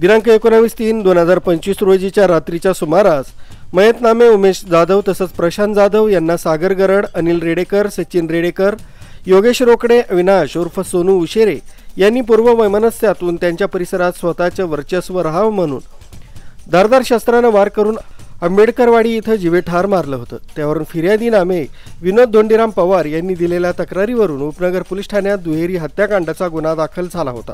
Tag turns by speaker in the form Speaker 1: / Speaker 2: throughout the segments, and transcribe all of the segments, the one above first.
Speaker 1: दिनांक 19/3/2025 रोजीच्या रात्रीच्या सुमारास मयत नामे उमेश जाधव तसंच प्रशांत जाधव यांना सागर गरड, अनिल रेडेकर, सचिन रेडेकर, योगेश रोकडे, अविनाश उर्फ सोनू उशेरे यांनी पूर्व वैमनस्यातून त्यांच्या परिसरात स्वतःचे वर्चस्व राहावं म्हणून धारदार शस्त्राने वार करून आंबेडकरवाडी इथं जीवे ठार मारलं होतं। त्यावरून फिर्यादी नामे विनोद धोंडीराम पवार यांनी दिलेल्या तक्रारीवरून उपनगर पोलीस ठाण्यात दुहेरी हत्याकांडाचा गुन्हा दाखल झाला होता।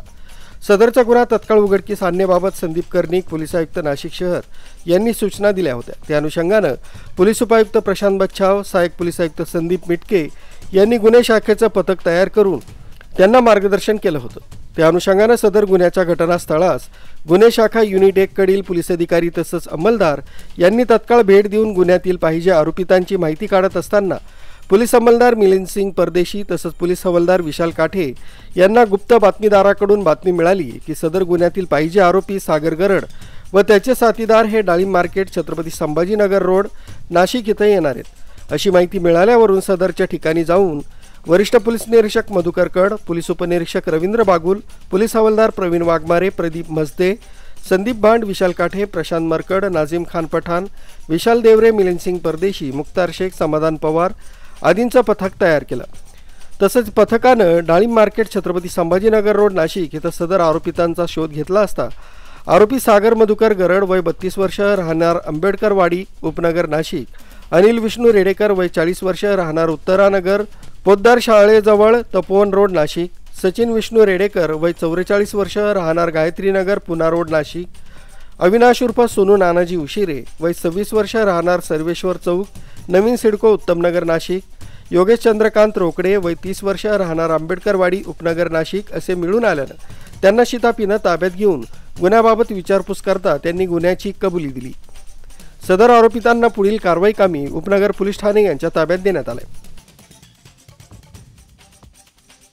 Speaker 1: सदरचा गुन्हा तत्काळ उघडकीस आणण्याबाबत संदीप कर्णिक, पोलीस आयुक्त नाशिक शहर यांनी सूचना दिल्या होत्या। त्या अनुषंगाने पोलीस उपायुक्त प्रशांत बच्छाव, सहाय्यक पोलीस आयुक्त संदीप मिटके यांनी गुन्हे शाखेचं पथक तयार करून त्यांना मार्गदर्शन केलं होतं। त्या अनुषंगाने सदर गुन्ह्याच्या घटनास्थळास गुन्हे शाखा युनिट 1 कडील पोलीस अधिकारी तसंच अंमलदार यांनी तत्काळ भेट देऊन गुन्ह्यातील पाहिजे आरोपितांची माहिती काढत असताना पोलीस अंमलदार मिलिंद सिंग परदेशी तसंच पोलीस हवालदार विशाल काठे यांना गुप्त बातमीदाराकडून बातमी मिळाली की सदर गुन्ह्यातील पाहिजे आरोपी सागर गरड व त्याचे साथीदार हे डाळिंब मार्केट, छत्रपती संभाजीनगर रोड, नाशिक इथं येणार आहेत। अशी माहिती मिळाल्यावरून सदरच्या ठिकाणी जाऊन वरिष्ठ पोलीस निरीक्षक मधुकर कड, पोलीस उपनिरीक्षक रवींद्र बागुल, पोलीस हवालदार प्रवीण वाघमारे, प्रदीप मजदे, संदीप भांड, विशाल काठे, प्रशांत मरकड, नाझीम खान पठाण, विशाल देवरे, मिलिंद सिंग परदेशी, मुख्तार शेख, समाधान पवार आदींचं पथक तयार केलं। तसंच पथकानं डाळिंब मार्केट, छत्रपती संभाजीनगर रोड, नाशिक इथं सदर आरोपितांचा शोध घेतला असता आरोपी सागर मधुकर गरड वय 32 वर्ष राहणार आंबेडकरवाडी उपनगर नाशिक, अनिल विष्णू रेडेकर वय 40 वर्ष राहणार उत्तरानगर पोद्दार शाळेजवळ तपोवन रोड नाशिक, सचिन विष्णू रेडेकर वय 44 वर्ष राहणार गायत्रीनगर पुना रोड नाशिक, अविनाश उर्फ सोनू नानाजी उशिरे वय 26 वर्ष राहणार सर्वेश्वर चौक नवीन सिडको उत्तमनगर नाशिक, योगेश चंद्रकांत रोकडे वय 30 वर्ष राहणार आंबेडकरवाडी उपनगर नाशिक असे मिळून आल्यानं त्यांना शिताफीनं ताब्यात घेऊन गुन्ह्याबाबत विचारपूस करता त्यांनी गुन्ह्याची कबुली दिली। सदर आरोपितांना पुढील कारवाई कामी उपनगर पोलीस ठाणे यांच्या ताब्यात देण्यात आले।